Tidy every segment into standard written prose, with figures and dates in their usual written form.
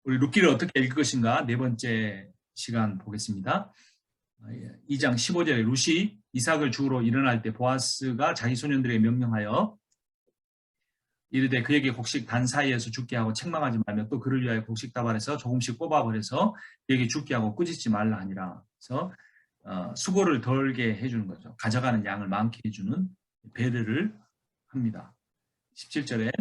우리 룻기를 어떻게 읽을 것인가 네 번째 시간 보겠습니다. 2장 15절에 룻이 이삭을 주우러 일어날 때 보아스가 자기 소년들에게 명령하여 이르되 그에게 곡식 단 사이에서 죽게 하고 책망하지 말며 또 그를 위하여 곡식 다발에서 조금씩 뽑아버려서 그에게 죽게 하고 꾸짖지 말라 하니라. 그래서 수고를 덜게 해주는 거죠. 가져가는 양을 많게 해주는 배려를 합니다. 17절에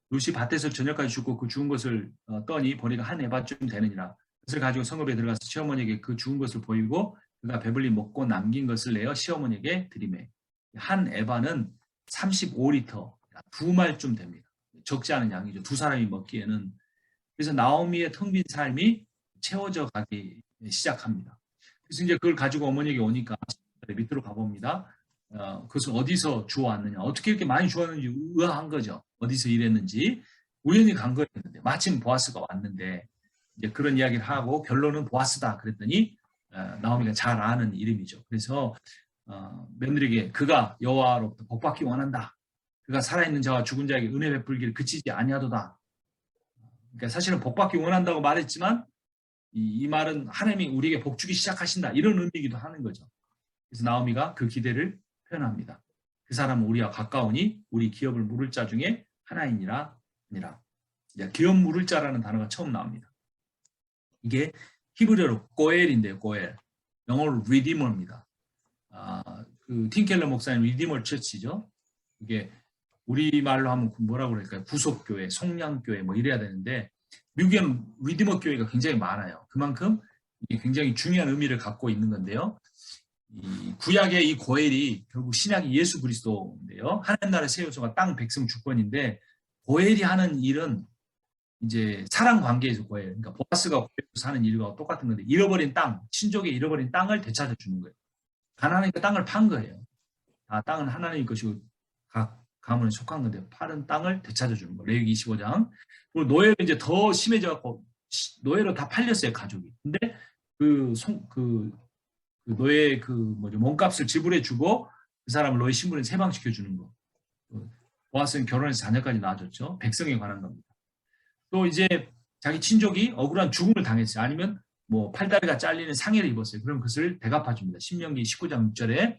룻이 밭에서 저녁까지 죽고 그 죽은 것을 떠니 보니까 한 에바쯤 되느니라. 그것을 가지고 성읍에 들어가서 시어머니에게 그 죽은 것을 보이고 그가 배불리 먹고 남긴 것을 내어 시어머니에게 드리매. 한 에바는 35리터, 2말쯤 됩니다. 적지 않은 양이죠. 두 사람이 먹기에는. 그래서 나오미의 텅 빈 삶이 채워져 가기 시작합니다. 그래서 이제 그걸 가지고 어머니에게 오니까 밑으로 가봅니다. 그것을 어디서 주워왔느냐, 어떻게 이렇게 많이 주웠는지 의아한 거죠. 어디서 일했는지. 우연히 간 거였는데 마침 보아스가 왔는데 이제 그런 이야기를 하고 결론은 보아스다 그랬더니 나오미가 잘 아는 이름이죠. 그래서 며느리에게 그가 여호와로부터 복받기 원한다. 그가 살아있는 자와 죽은 자에게 은혜 베풀기를 그치지 아니하도다. 그러니까 사실은 복받기 원한다고 말했지만 이 말은 하나님이 우리에게 복 주기 시작하신다 이런 의미이기도 하는 거죠. 그래서 나오미가 그 기대를 표현합니다. 그 사람은 우리와 가까우니 우리 기업을 물을 자 중에 하나이니라. 기업 물을 자라는 단어가 처음 나옵니다. 이게 히브리어로 꼬엘인데요. 꼬엘. 영어로 리디머입니다. 그 팀켈러 목사님 리디머 처치죠. 이게 우리말로 하면 뭐라고 그럴까요? 구속교회, 속량교회 뭐 이래야 되는데 미국에는 리디머 교회가 굉장히 많아요. 그만큼 이게 굉장히 중요한 의미를 갖고 있는 건데요. 이 구약의 이 고엘이 결국 신약의 예수 그리스도인데요. 하나님 나라의 새 요소가 땅 백성 주권인데 고엘이 하는 일은 이제 사랑 관계에서 고엘. 그러니까 보아스가 고엘에서 사는 일과 똑같은 건데 잃어버린 땅, 친족의 잃어버린 땅을 되찾아 주는 거예요. 가나안이니까 땅을 판 거예요. 땅은 하나님 것이고 각 가문에 속한 건데 파는 땅을 되찾아 주는 거예요. 레위기 25장. 그리고 노예로 이제 더 심해져 갖고 노예로 다 팔렸어요, 가족이. 근데 그 노예 몸값을 지불해 주고 그 사람을 노예 신분에 세방시켜 주는 거. 보아스는 결혼해서 자녀까지 낳아줬죠. 백성에 관한 겁니다. 또 이제 자기 친족이 억울한 죽음을 당했어요. 아니면 뭐 팔다리가 잘리는 상해를 입었어요. 그럼 그것을 대갚아 줍니다. 신명기 19장 6절에.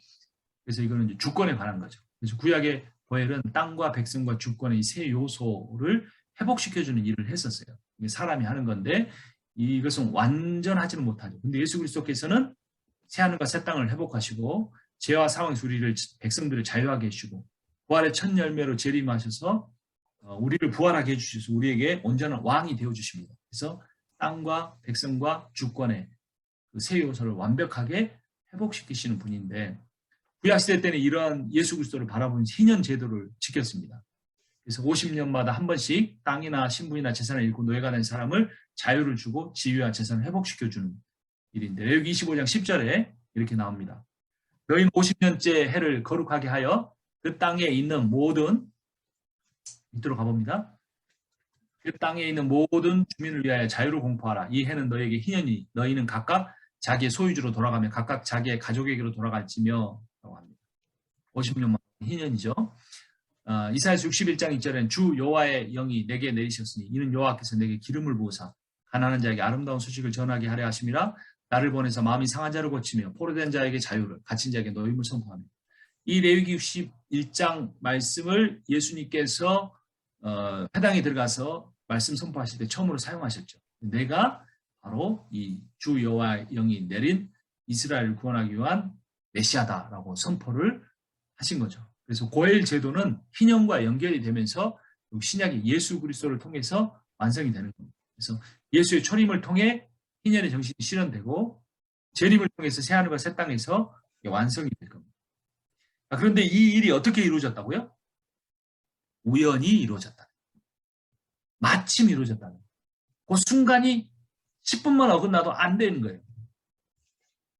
그래서 이거는 이제 주권에 관한 거죠. 그래서 구약의 고엘은 땅과 백성과 주권의 이 세 요소를 회복시켜주는 일을 했었어요. 이게 사람이 하는 건데 이것은 완전하지는 못하죠. 근데 예수 그리스도께서는 새 하늘과 새 땅을 회복하시고 죄와 사망에서 우리를 백성들을 자유하게 해주시고 부활의 첫 열매로 재림하셔서 우리를 부활하게 해주셔서 우리에게 온전한 왕이 되어주십니다. 그래서 땅과 백성과 주권의 그 세 요소를 완벽하게 회복시키시는 분인데 구약시대 때는 이러한 예수 그리스도를 바라보는 희년 제도를 지켰습니다. 그래서 50년마다 한 번씩 땅이나 신분이나 재산을 잃고 노예가 된 사람을 자유를 주고 지위와 재산을 회복시켜주는 일인데 여기 25장 10절에 이렇게 나옵니다. 너희는 50년째 해를 거룩하게 하여 그 땅에 있는 모든 밑으로 가봅니다. 그 땅에 있는 모든 주민을 위하여 자유를 공포하라. 이 해는 너에게 희년이 너희는 각각 자기의 소유주로 돌아가며 각각 자기의 가족에게로 돌아갈지며 라고 합니다. 50년만 희년이죠. 이사야서 61장 2절에는 주 여호와의 영이 내게 내리셨으니 이는 여호와께서 내게 기름을 부으사 가난한 자에게 아름다운 소식을 전하게 하려 하심이라 나를 보내서 마음이 상한 자를 고치며 포로된 자에게 자유를 갇힌 자에게 노임을 선포하며 이 레위기 61장 말씀을 예수님께서 회당에 들어가서 말씀 선포하실 때 처음으로 사용하셨죠. 내가 바로 이 주 여호와의 영이 내린 이스라엘을 구원하기 위한 메시아다라고 선포를 하신 거죠. 그래서 고엘 제도는 희년과 연결이 되면서 신약의 예수 그리스도를 통해서 완성이 되는 겁니다. 그래서 예수의 초림을 통해 희년의 정신이 실현되고 재림을 통해서 새하늘과 새 땅에서 완성이 될 겁니다. 그런데 이 일이 어떻게 이루어졌다고요? 우연히 이루어졌다. 마침 이루어졌다. 그 순간이 10분만 어긋나도 안 되는 거예요.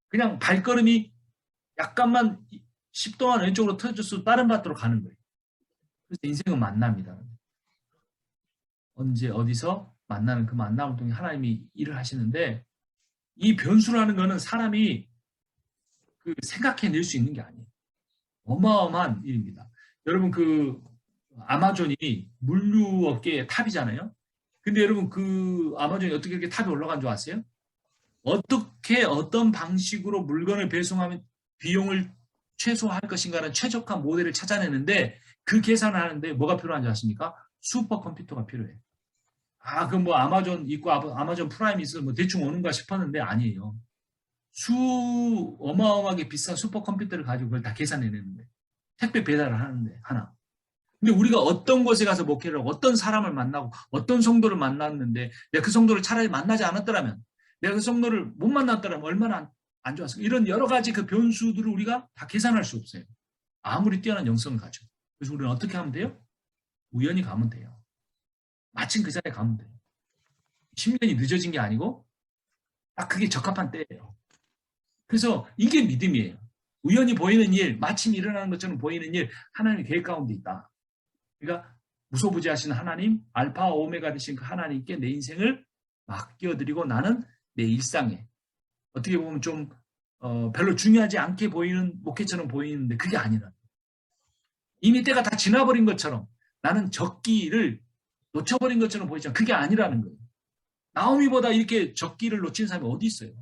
그냥 발걸음이 약간만 10도만 왼쪽으로 틀어져서 다른 밭으로 가는 거예요. 그래서 인생은 만납니다. 언제 어디서 만나는 그 만남을 통해 하나님이 일을 하시는데 이 변수라는 거는 사람이 생각해낼 수 있는 게 아니에요. 어마어마한 일입니다. 여러분 아마존이 물류업계의 탑이잖아요. 근데 여러분 그 아마존이 어떻게 이렇게 탑에 올라간 줄 아세요? 어떻게 어떤 방식으로 물건을 배송하면 비용을 최소화할 것인가라는 최적화 모델을 찾아내는데 그 계산을 하는데 뭐가 필요한지 아십니까? 슈퍼컴퓨터가 필요해요. 아, 그럼 뭐 아마존 있고 아마존 프라임 있어 뭐 대충 오는가 싶었는데 아니에요. 어마어마하게 비싼 슈퍼컴퓨터를 가지고 그걸 다 계산해내는 거예요. 택배 배달을 하는데 하나. 근데 우리가 어떤 곳에 가서 목회를 하고 어떤 사람을 만나고 어떤 성도를 만났는데 내가 그 성도를 차라리 만나지 않았더라면 내가 그 성도를 못 만났더라면 얼마나 안 좋았을까. 이런 여러 가지 그 변수들을 우리가 다 계산할 수 없어요. 아무리 뛰어난 영성을 가지고. 그래서 우리는 어떻게 하면 돼요? 우연히 가면 돼요. 마침 그 자리에 가면 돼요. 10년이 늦어진 게 아니고 딱 그게 적합한 때예요. 그래서 이게 믿음이에요. 우연히 보이는 일, 마침 일어나는 것처럼 보이는 일, 하나님의 계획 가운데 있다. 그러니까 무소부지하신 하나님, 알파와 오메가 되신 그 하나님께 내 인생을 맡겨드리고 나는 내 일상에 어떻게 보면 좀 별로 중요하지 않게 보이는 목회처럼 보이는데 그게 아니라 이미 때가 다 지나버린 것처럼 나는 적기를 놓쳐버린 것처럼 보이지만 그게 아니라는 거예요. 나오미보다 이렇게 적기를 놓친 사람이 어디 있어요?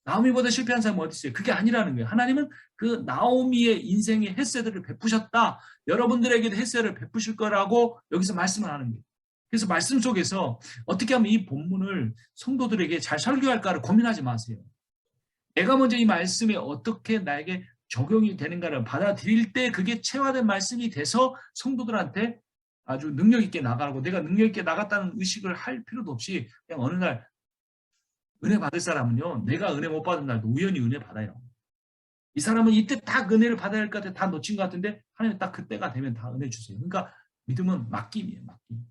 나오미보다 실패한 사람이 어디 있어요? 그게 아니라는 거예요. 하나님은 그 나오미의 인생의 햇새들을 베푸셨다. 여러분들에게도 햇새를 베푸실 거라고 여기서 말씀을 하는 거예요. 그래서 말씀 속에서 어떻게 하면 이 본문을 성도들에게 잘 설교할까를 고민하지 마세요. 내가 먼저 이 말씀에 어떻게 나에게 적용이 되는가를 받아들일 때 그게 체화된 말씀이 돼서 성도들한테 아주 능력 있게 나가고 내가 능력 있게 나갔다는 의식을 할 필요도 없이 그냥 어느 날 은혜 받을 사람은요. 내가 은혜 못 받은 날도 우연히 은혜 받아요. 이 사람은 이때 딱 은혜를 받아야 할 것 같아. 다 놓친 것 같은데 하나님 딱 그때가 되면 다 은혜 주세요. 그러니까 믿음은 맡김이에요. 맡김.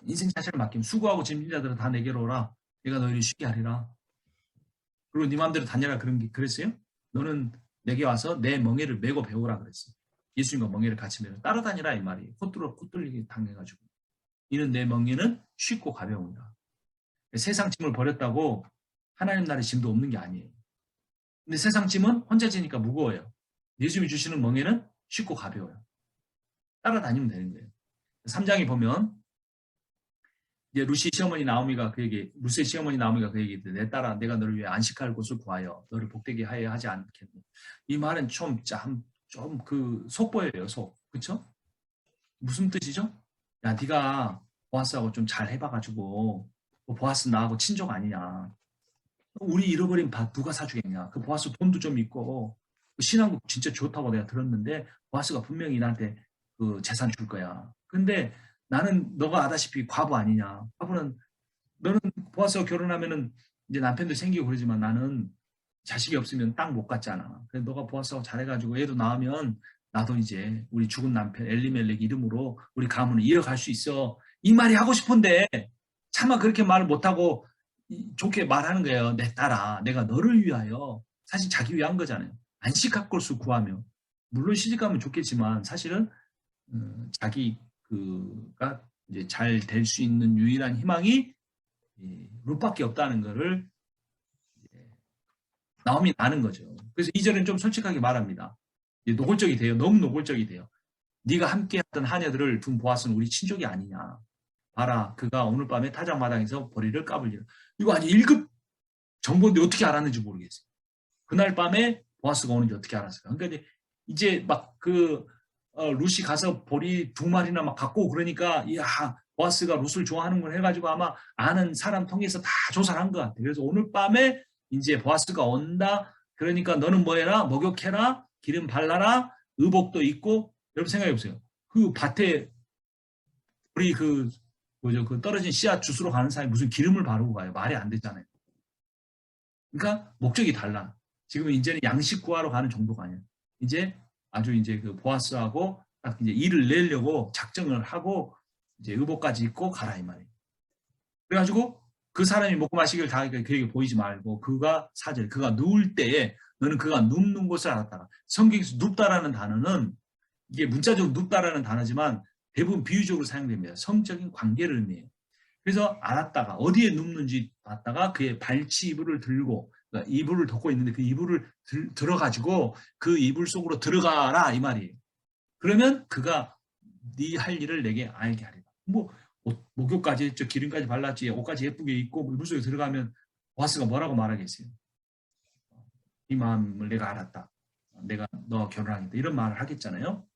인생 자체를 맡김. 수고하고 짐진 자들은 다 내게로 오라. 내가 너희를 쉬게 하리라. 그리고 네 마음대로 다녀라 그런 게 그랬어요? 너는 내게 와서 내 멍에를 메고 배우라 그랬어요. 예수님과 멍에를 같이 메고 따라다니라 이 말이에요. 콧뚫리게 당해가지고. 이는 내 멍에는 쉽고 가벼우니라. 세상 짐을 버렸다고 하나님 나라의 짐도 없는 게 아니에요. 근데 세상 짐은 혼자 지니까 무거워요. 예수님이 주시는 멍에는 쉽고 가벼워요. 따라다니면 되는 거예요. 3장에 보면 이제 루시의 시어머니 나오미가 그 얘기 내 딸아 내가 너를 위해 안식할 곳을 구하여 너를 복되게 하여 하지 않겠니. 이 말은 좀 그 속보예요. 속. 그렇죠? 무슨 뜻이죠? 야 네가 보아스하고 좀 잘 해봐가지고 보아스 나하고 친족 아니냐. 우리 잃어버린 밭 누가 사주겠냐. 그 보아스 돈도 좀 있고 신앙도 진짜 좋다고 내가 들었는데 보아스가 분명히 나한테 그 재산 줄 거야. 근데 나는 너가 아다시피 과부 아니냐. 과부는 너는 보아스와 결혼하면은 이제 남편도 생기고 그러지만 나는 자식이 없으면 땅 못 갔잖아. 그래서 너가 보아스하고 잘해가지고 애도 낳으면 나도 이제 우리 죽은 남편 엘리멜렉 이름으로 우리 가문을 이어갈 수 있어. 이 말이 하고 싶은데 차마 그렇게 말을 못하고 좋게 말하는 거예요. 내 딸아 내가 너를 위하여 사실 자기 위한 거잖아요. 안식할 곳을 구하며 물론 시집가면 좋겠지만 사실은 자기 그가 이제 잘 될 수 있는 유일한 희망이 룻밖에 없다는 거를 나오미 아는 거죠. 그래서 이절은 좀 솔직하게 말합니다. 노골적이 돼요. 너무 노골적이 돼요. 네가 함께했던 하녀들을 둔 보아스는 우리 친족이 아니냐. 봐라, 그가 오늘 밤에 타작마당에서 보리를 까불리라. 이거 아니 1급 정보인데 어떻게 알았는지 모르겠어요. 그날 밤에 보아스가 오는지 어떻게 알았을까. 그러니까 이제 막 룻이 가서 보리 2마리나 막 갖고 그러니까 이야 보아스가 룻을 좋아하는 걸 해가지고 아마 아는 사람 통해서 다 조사를 한 것 같아요. 그래서 오늘 밤에 이제 보아스가 온다. 그러니까 너는 뭐 해라? 목욕해라. 기름 발라라. 의복도 입고. 여러분 생각해 보세요. 그 밭에 우리 그 떨어진 씨앗 주스러 가는 사람이 무슨 기름을 바르고 가요. 말이 안 되잖아요. 그러니까 목적이 달라. 지금 이제는 양식 구하러 가는 정도가 아니야. 이제 아주 이제 그 보아스하고 딱 이제 일을 내려고 작정을 하고 이제 의복까지 입고 가라 이 말이에요. 그래가지고 그 사람이 먹고 마시기를 다 그에게 보이지 말고 그가 누울 때에 너는 그가 눕는 곳을 알았다가 성경에서 눕다라는 단어는 이게 문자적으로 눕다라는 단어지만 대부분 비유적으로 사용됩니다. 성적인 관계를 의미해요. 그래서 알았다가 어디에 눕는지 봤다가 그의 발치 이불을 들고 그러니까 이불을 덮고 있는데 그 이불을 들어가지고 그 이불 속으로 들어가라 이 말이에요. 그러면 그가 네 할 일을 내게 알게 하리라. 뭐 목욕까지 했죠. 기름까지 발랐지. 옷까지 예쁘게 입고 물속에 들어가면 보아스가 뭐라고 말하겠어요? 이 마음을 내가 알았다. 내가 너 결혼하겠다. 이런 말을 하겠잖아요.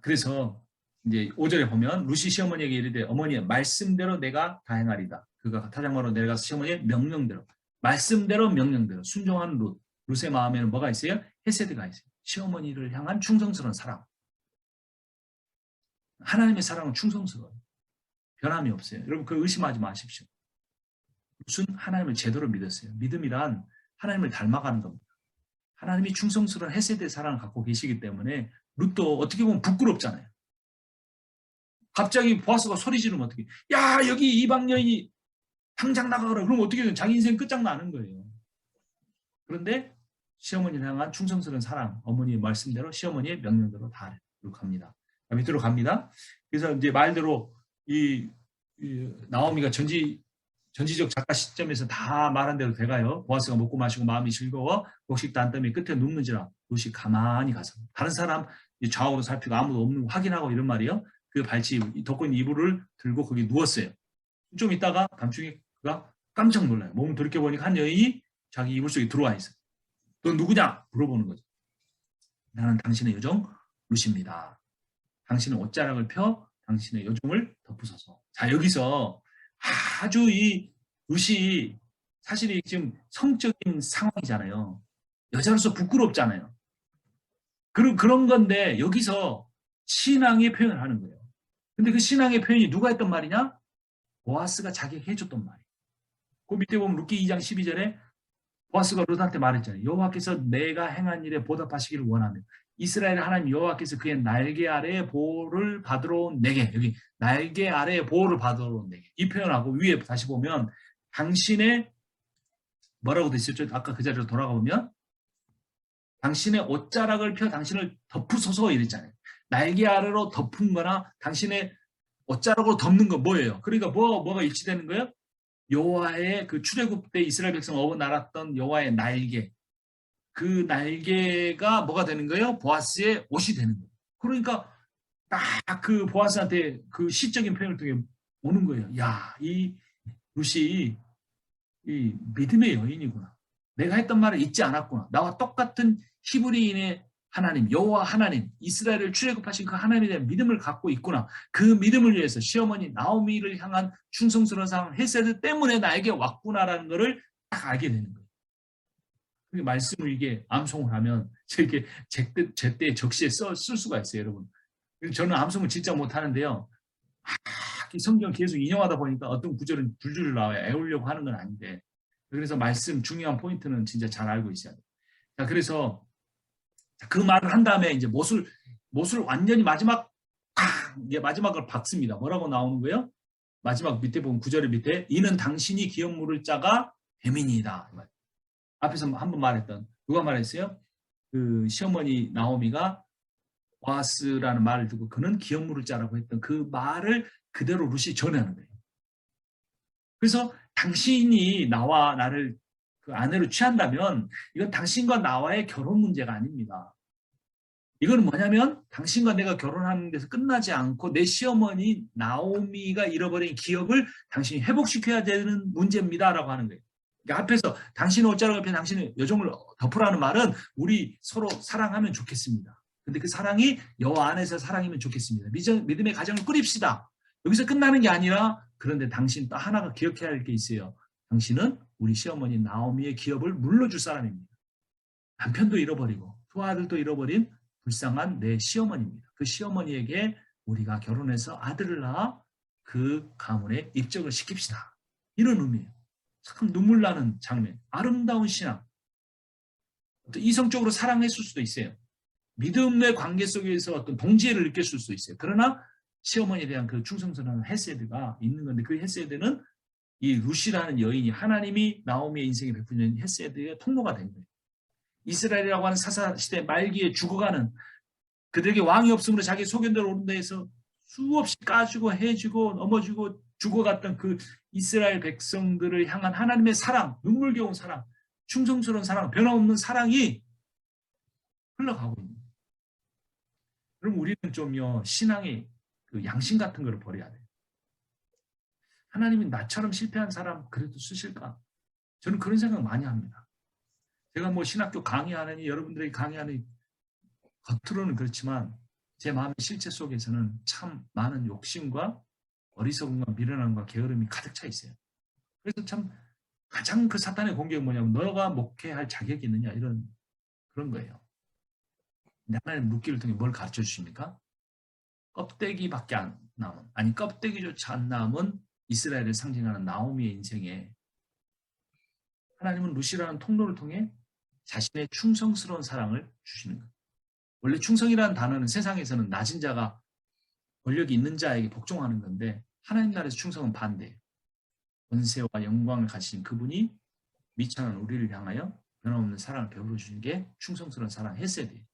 그래서 이제 5절에 보면 루시 시어머니에게 이르되 어머니의 말씀대로 내가 다 행하리다. 그가 타작마로 내려가서 시어머니의 명령대로 말씀대로 명령대로 순종하는 룻의 마음에는 뭐가 있어요? 헤세드가 있어요. 시어머니를 향한 충성스러운 사랑. 하나님의 사랑은 충성스러워요. 변함이 없어요. 여러분 그 의심하지 마십시오. 룻은 하나님을 제대로 믿었어요. 믿음이란 하나님을 닮아가는 겁니다. 하나님이 충성스러운 헤세드의 사랑을 갖고 계시기 때문에 룻도 어떻게 보면 부끄럽잖아요. 갑자기 보아스가 소리 지르면 어떻게, 야 여기 이방 여인이 당장 나가거라. 그럼 어떻게 되면 자기 인생 끝장나는 거예요. 그런데 시어머니를 향한 충성스러운 사랑, 어머니의 말씀대로 시어머니의 명령대로 다 합니다. 밑으로 갑니다. 그래서 이제 말대로 이 나오미가 전지적 작가 시점에서 다 말한 대로 돼가요. 보아스가 먹고 마시고 마음이 즐거워 곡식도 안 떠면 끝에 눕는지라 룻이 가만히 가서 다른 사람 좌우로 살피고 아무도 없는 거 확인하고 이런 말이에요. 그 발치 덮고 있는 이불을 들고 거기 누웠어요. 좀 있다가 밤중에 그가 깜짝 놀라요. 몸을 돌이켜보니까 한 여인이 자기 이불 속에 들어와 있어요. 넌 누구냐? 물어보는 거죠. 나는 당신의 여종 룻입니다. 당신은 옷자락을 펴 당신의 여종을 덮으소서. 자, 여기서 아주 이 룻이 사실 지금 성적인 상황이잖아요. 여자로서 부끄럽잖아요. 그런 건데 여기서 신앙의 표현을 하는 거예요. 근데 그 신앙의 표현이 누가 했던 말이냐? 보아스가 자기에게 해줬던 말이에요. 그 밑에 보면 룻기 2장 12절에 보아스가 룻한테 말했잖아요. 여호와께서 내가 행한 일에 보답하시기를 원하며 이스라엘 하나님 여호와께서 그의 날개 아래에 보호를 받으러 온 내게, 여기 날개 아래에 보호를 받으러 온 내게, 이 표현하고 위에 다시 보면 당신의 뭐라고 돼 있었죠? 아까 그 자리로 돌아가 보면 당신의 옷자락을 펴 당신을 덮으소서 이랬잖아요. 날개 아래로 덮은 거나 당신의 옷자락으로 덮는 건 뭐예요? 그러니까 뭐가 일치되는 거예요? 여호와의 그 출애굽 때 이스라엘 백성 어긋 날았던 여호와의 날개, 그 날개가 뭐가 되는 거예요? 보아스의 옷이 되는 거예요. 그러니까 딱 그 보아스한테 그 시적인 표현을 통해 오는 거예요. 야, 이 룻이 이 믿음의 여인이구나. 내가 했던 말을 잊지 않았구나. 나와 똑같은 히브리인의 하나님, 여호와 하나님, 이스라엘을 출애굽하신 그 하나님에 대한 믿음을 갖고 있구나. 그 믿음을 위해서 시어머니 나오미를 향한 충성스러운 사랑 헤세드 때문에 나에게 왔구나라는 것을 딱 알게 되는 거예요. 말씀을 이게 암송을 하면 이렇게 제때 적시에 쓸 수가 있어요, 여러분. 저는 암송을 진짜 못하는데요. 성경 계속 인용하다 보니까 어떤 구절은 줄줄 나와요. 애우려고 하는 건 아닌데. 그래서 말씀 중요한 포인트는 진짜 잘 알고 있어야 돼요. 자, 그래서 그 말을 한 다음에 이제 못을 완전히 마지막을 박습니다. 뭐라고 나오는 거예요? 마지막 밑에 보면 구절 밑에 이는 당신이 기업 물을 자가 뱀이니이다. 앞에서 한번 말했던 누가 말했어요? 그 시어머니 나오미가 보아스라는 말을 두고 그는 기업 물을 자라고 했던 그 말을 그대로 룻이 전하는 거예요. 그래서 당신이 나와 나를 그 아내로 취한다면 이건 당신과 나와의 결혼 문제가 아닙니다. 이건 뭐냐면 당신과 내가 결혼하는 데서 끝나지 않고 내 시어머니 나오미가 잃어버린 기업을 당신이 회복시켜야 되는 문제입니다라고 하는 거예요. 그러니까 앞에서 당신의 옷자락 옆에 당신의 여종을 덮으라는 말은 우리 서로 사랑하면 좋겠습니다. 근데 그 사랑이 여호와 안에서 사랑이면 좋겠습니다. 믿음의 가정을 꾸립시다. 여기서 끝나는 게 아니라 그런데 당신 또 하나가 기억해야 할 게 있어요. 당신은 우리 시어머니 나오미의 기업을 물러줄 사람입니다. 남편도 잃어버리고 두 아들도 잃어버린 불쌍한 내 시어머니입니다. 그 시어머니에게 우리가 결혼해서 아들을 낳아 그 가문에 입적을 시킵시다. 이런 의미예요. 참 눈물 나는 장면, 아름다운 신앙. 이성적으로 사랑했을 수도 있어요. 믿음의 관계 속에서 어떤 동지애를 느꼈을 수도 있어요. 그러나 시어머니에 대한 그 충성스러운 헤세드가 있는 건데 그 헤세드는 이 룻이라는 여인이 하나님이 나오미의 인생에 베푸는 헤세드의 통로가 된 거예요. 이스라엘이라고 하는 사사시대 말기에 죽어가는 그들에게 왕이 없으므로 자기 소견대로 오른 데에서 수없이 까주고 해주고 넘어지고 죽어갔던 그 이스라엘 백성들을 향한 하나님의 사랑, 눈물겨운 사랑, 충성스러운 사랑, 변함없는 사랑이 흘러가고 있는 거예요. 그럼 우리는 좀요 신앙의 그 양심 같은 걸 버려야 돼요. 하나님이 나처럼 실패한 사람 그래도 쓰실까? 저는 그런 생각 많이 합니다. 제가 뭐 신학교 강의하느니 여러분들에게 강의하는 겉으로는 그렇지만 제 마음의 실체 속에서는 참 많은 욕심과 어리석음과 미련함과 게으름이 가득 차 있어요. 그래서 참 가장 그 사탄의 공격은 뭐냐면 너가 목회할 자격이 있느냐 이런 그런 거예요. 근데 하나님 묻기를 통해 뭘 가르쳐 주십니까? 껍데기밖에 안 남은 아니 껍데기조차 안 남은 이스라엘을 상징하는 나오미의 인생에 하나님은 루시라는 통로를 통해 자신의 충성스러운 사랑을 주시는 거예요. 원래 충성이라는 단어는 세상에서는 낮은 자가 권력이 있는 자에게 복종하는 건데 하나님 나라에서 충성은 반대예요. 권세와 영광을 가지신 그분이 미천한 우리를 향하여 변함없는 사랑을 베풀어 주는 게 충성스러운 사랑 헤세드예요.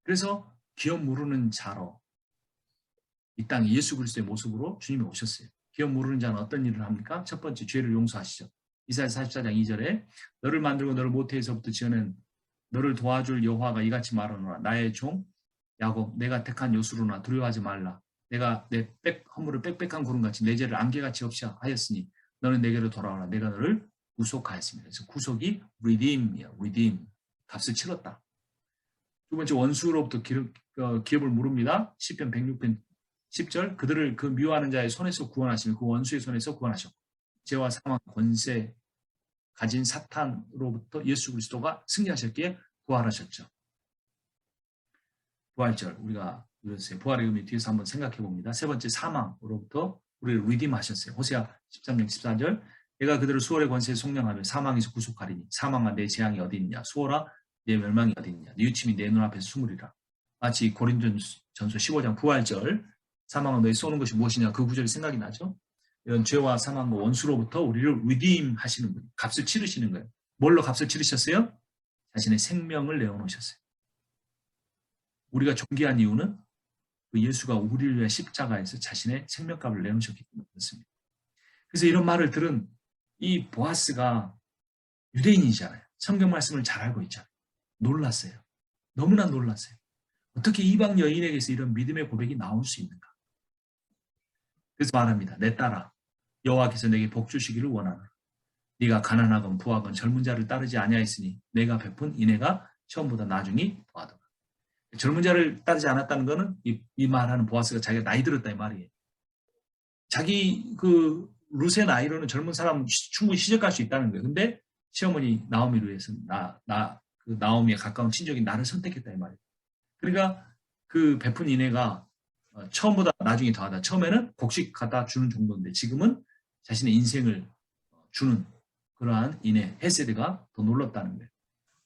그래서 기업 모르는 자로 이 땅에 예수 그리스도의 모습으로 주님이 오셨어요. 기업 모르는 자는 어떤 일을 합니까? 첫 번째 죄를 용서하시죠. 이사야 44장 2절에 너를 만들고 너를 모태에서부터 지어낸 너를 도와줄 여호와가 이같이 말하노라. 나의 종 야곱 내가 택한 요수로나 두려워하지 말라. 내가 내 허물을 빽빽한 구름같이 내 죄를 안개같이 없이 하였으니 너는 내게로 돌아오라. 내가 너를 구속하였습니다. 그래서 구속이 redeem이야. redeem. 값을 치렀다. 두 번째 원수로부터 기업을 물읍니다. 시편 106편 10절 그들을 그 미워하는 자의 손에서 구원하시며 그 원수의 손에서 구원하셨고 죄와 사망 권세 가진 사탄으로부터 예수 그리스도가 승리하셨기에 부활하셨죠. 부활절 우리가 부활의 의미 뒤에서 한번 생각해 봅니다. 세 번째 사망으로부터 우리를 리딤하셨어요. 호세아 13장 14절 내가 그들을 수월의 권세에 속량하며 사망에서 구속하리니 사망아 내 재앙이 어디 있냐 수월아 내 멸망이 어디 있냐 내 유침이 내 눈앞에서 숨으리라. 마치 고린도전서 15장 부활절 사망은 너희 쏘는 것이 무엇이냐 그 구절이 생각이 나죠. 이런 죄와 사망과 원수로부터 우리를 리딤 하시는 분, 값을 치르시는 거예요. 뭘로 값을 치르셨어요? 자신의 생명을 내어놓으셨어요. 우리가 존귀한 이유는 그 예수가 우리를 위해 십자가에서 자신의 생명값을 내놓으셨기 때문에 그렇습니다. 그래서 이런 말을 들은 이 보아스가 유대인이잖아요. 성경 말씀을 잘 알고 있잖아요. 놀랐어요. 너무나 놀랐어요. 어떻게 이방 여인에게서 이런 믿음의 고백이 나올 수 있는가? 그래서 말합니다. 내 딸아 여호와께서 내게 복 주시기를 원하노라. 네가 가난하건 부하건 젊은 자를 따르지 아니하였으니 내가 베푼 인애가 처음보다 나중이 더하더라. 젊은 자를 따르지 않았다는 것은 이 말하는 보아스가 자기가 나이 들었다 이 말이에요. 자기 그 룻의 나이로는 젊은 사람 충분히 시집갈 수 있다는 거예요. 근데 시어머니 나오미를 위해서 그 나오미의 가까운 친족이 나를 선택했다 이 말이에요. 그러니까 그 베푼 인애가 처음보다 나중에 더하다. 처음에는 곡식 갖다 주는 정도인데 지금은 자신의 인생을 주는 그러한 인애, 헤세드가 더 놀랍다는 거예요.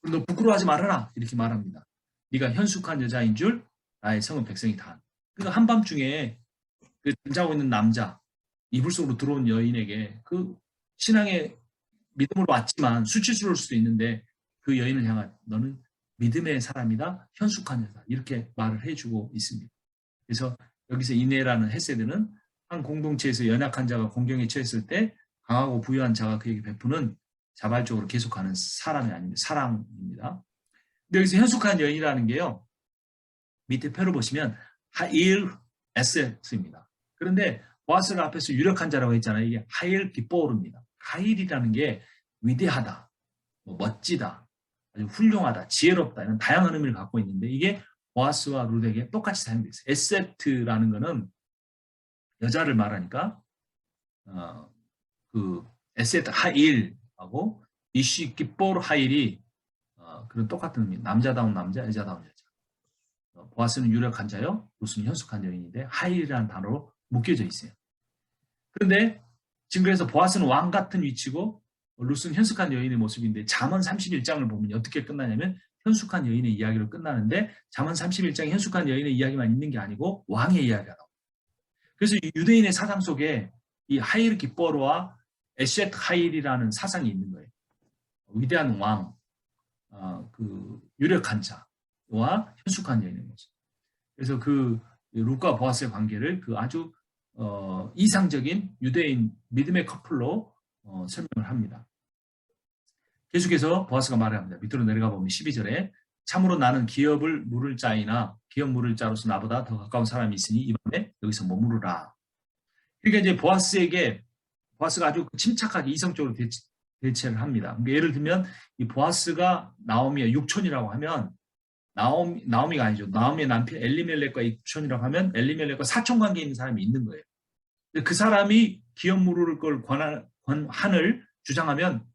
그럼 너 부끄러워하지 말아라 이렇게 말합니다. 네가 현숙한 여자인 줄 나의 성은 백성이 다. 그러니까 한밤중에 그 잠자고 있는 남자 이불 속으로 들어온 여인에게 그 신앙의 믿음으로 왔지만 수치스러울 수도 있는데 그 여인을 향한 너는 믿음의 사람이다, 현숙한 여자 이렇게 말을 해주고 있습니다. 그래서 여기서 인애라는 헤세드는 한 공동체에서 연약한 자가 공경에 처했을 때 강하고 부유한 자가 그에게 베푸는 자발적으로 계속하는 사람이 아닙니다. 사랑입니다. 근데 여기서 현숙한 여인이라는 게요. 밑에 표를 보시면 하일 에셋입니다. 그런데 보아스가 앞에서 유력한 자라고 했잖아요. 이게 하일 기뻐오릅니다. 하일이라는 게 위대하다, 멋지다, 아주 훌륭하다, 지혜롭다 이런 다양한 의미를 갖고 있는데 이게 보아스와 룻에게 똑같이 사용되어 있어요. 에셋라는 거는 여자를 말하니까 그 에셋 하일하고 이시 기뻐 하일이 그런 똑같은 의미. 남자다운 남자, 여자다운 여자. 보아스는 유력한 자요, 룻은 현숙한 여인인데 하일이라는 단어로 묶여져 있어요. 그런데 지금 그래서 보아스는 왕 같은 위치고 룻은 현숙한 여인의 모습인데 잠언 31장을 보면 어떻게 끝나냐면 현숙한 여인의 이야기로 끝나는데 잠언 31장에 현숙한 여인의 이야기만 있는 게 아니고 왕의 이야기가 나옵니다. 그래서 유대인의 사상 속에 이 하일 기뻐로와 에셋 하일이라는 사상이 있는 거예요. 위대한 왕, 그 유력한 자와 현숙한 여인의 모습. 그래서 그 룻과 보아스의 관계를 그 아주 이상적인 유대인 믿음의 커플로 설명을 합니다. 계속해서 보아스가 말을 합니다. 밑으로 내려가 보면 12절에 참으로 나는 기업을 물을 자이나 기업 물을 자로서 나보다 더 가까운 사람이 있으니 이 밤에 여기서 머무르라. 그러니까 이제 보아스가 아주 침착하게 이성적으로 대체를 합니다. 그러니까 예를 들면 이 보아스가 나오미의 육촌이라고 하면 나오미가 아니죠. 나오미의 남편 엘리멜렉과 육촌이라고 하면 엘리멜렉과 사촌 관계에 있는 사람이 있는 거예요. 그 사람이 기업 물을 걸 권한을 주장하면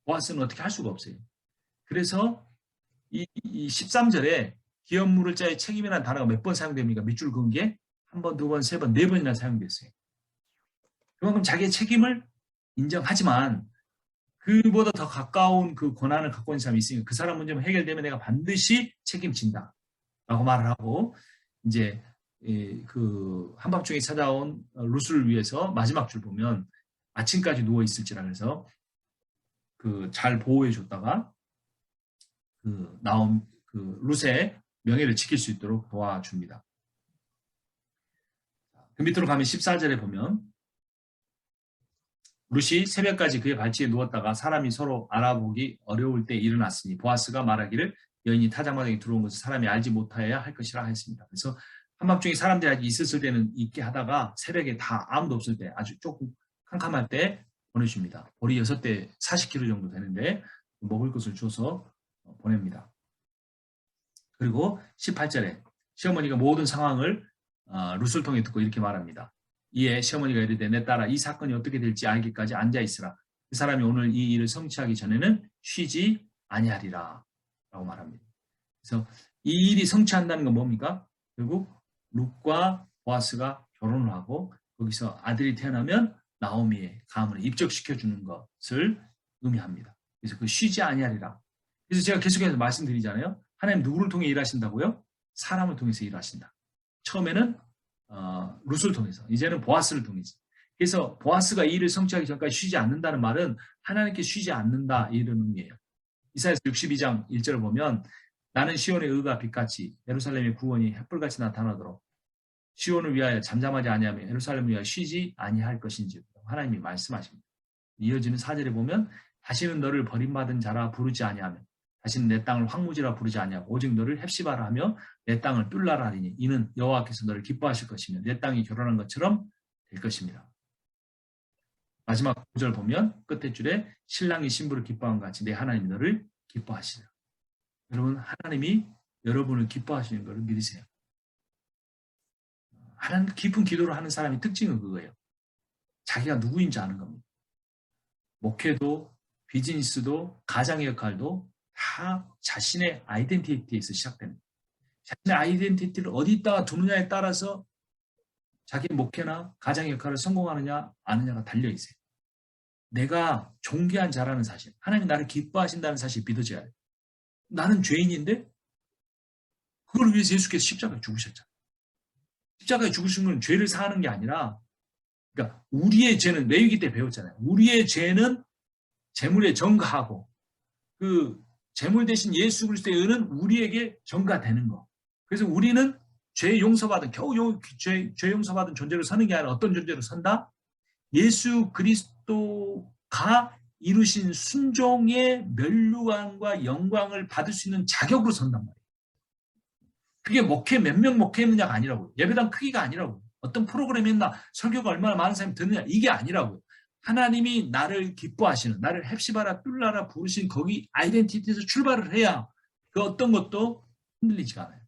보아스는 어떻게 할 수가 없어요. 그래서 이 13절에 기업 물을 자의 책임이라는 단어가 몇 번 사용됩니까? 밑줄 그은 게 한 번, 두 번, 세 번, 네 번이나 사용됐어요. 그만큼 자기의 책임을 인정하지만 그보다 더 가까운 그 권한을 갖고 있는 사람이 있으니까 그 사람 문제만 해결되면 내가 반드시 책임진다 라고 말을 하고 이제 그 한밤중에 찾아온 룻을 위해서 마지막 줄 보면 아침까지 누워 있을지라 그래서 그 잘 보호해 줬다가 그 룻의 명예를 지킬 수 있도록 도와줍니다. 그 밑으로 가면 14절에 보면 룻이 새벽까지 그의 발치에 누웠다가 사람이 서로 알아보기 어려울 때 일어났으니 보아스가 말하기를 여인이 타작마당에 들어온 것을 사람이 알지 못하여야 할 것이라 했습니다. 그래서 한밤중에 사람들이 아직 있었을 때는 있게 하다가 새벽에 다 아무도 없을 때 아주 조금 캄캄할 때 보내줍니다. 보리 6대 40kg 정도 되는데 먹을 것을 줘서 보냅니다. 그리고 18절에 시어머니가 모든 상황을 룻을 통해 듣고 이렇게 말합니다. 이에 시어머니가 이르되 내 딸아 이 사건이 어떻게 될지 알기까지 앉아있으라. 그 사람이 오늘 이 일을 성취하기 전에는 쉬지 아니하리라 라고 말합니다. 그래서 이 일이 성취한다는 건 뭡니까? 결국 룻과 보아스가 결혼을 하고 거기서 아들이 태어나면 나오미의 가문에 입적시켜주는 것을 의미합니다. 그래서 그 쉬지 아니하리라. 그래서 제가 계속해서 말씀드리잖아요. 하나님 누구를 통해 일하신다고요? 사람을 통해서 일하신다. 처음에는 룻을 통해서, 이제는 보아스를 통해서. 그래서 보아스가 이 일을 성취하기 전까지 쉬지 않는다는 말은 하나님께 쉬지 않는다 이런 의미예요. 이사야서 62장 1절을 보면 나는 시온의 의가 빛같이 예루살렘의 구원이 햇불같이 나타나도록 시온을 위하여 잠잠하지 아니하며 예루살렘을 위하여 쉬지 아니할 것인지 하나님이 말씀하십니다. 이어지는 4절에 보면 다시는 너를 버림받은 자라 부르지 아니하며 다시는 내 땅을 황무지라 부르지 아니하고 오직 너를 헵시바라 하며 내 땅을 뚫라라 하리니 이는 여호와께서 너를 기뻐하실 것이며 내 땅이 결혼한 것처럼 될 것입니다. 마지막 9절 보면 끝에 줄에 신랑이 신부를 기뻐한 것 같이 내 하나님이 너를 기뻐하시라. 여러분 하나님이 여러분을 기뻐하시는 것을 믿으세요. 하나님 깊은 기도를 하는 사람의 특징은 그거예요. 자기가 누구인지 아는 겁니다. 목회도 비즈니스도 가장의 역할도 다 자신의 아이덴티티에서 시작됩니다. 자신의 아이덴티티를 어디다가 두느냐에 따라서 자기 목회나 가장의 역할을 성공하느냐 아느냐가 달려있어요. 내가 존귀한 자라는 사실, 하나님이 나를 기뻐하신다는 사실이 믿어져야 돼요. 나는 죄인인데 그걸 위해서 예수께서 십자가에 죽으셨잖아요. 십자가에 죽으신 건 죄를 사하는 게 아니라 그러니까 우리의 죄는 레위기 때 배웠잖아요. 우리의 죄는 재물에 전가하고 그 재물 대신 예수 그리스도의 은은 우리에게 전가되는 거. 그래서 우리는 죄 용서받은 겨우 죄 용서받은 존재로 서는 게 아니라 어떤 존재로 선다? 예수 그리스도가 이루신 순종의 면류관과 영광을 받을 수 있는 자격으로 선단 말이에요. 그게 목회 몇 명 목회했느냐가 아니라고요. 예배당 크기가 아니라고요. 어떤 프로그램이 했나 설교가 얼마나 많은 사람이 듣느냐 이게 아니라고요. 하나님이 나를 기뻐하시는 나를 헵시바라 뚫라라 부르신 거기 아이덴티티에서 출발을 해야 그 어떤 것도 흔들리지가 않아요.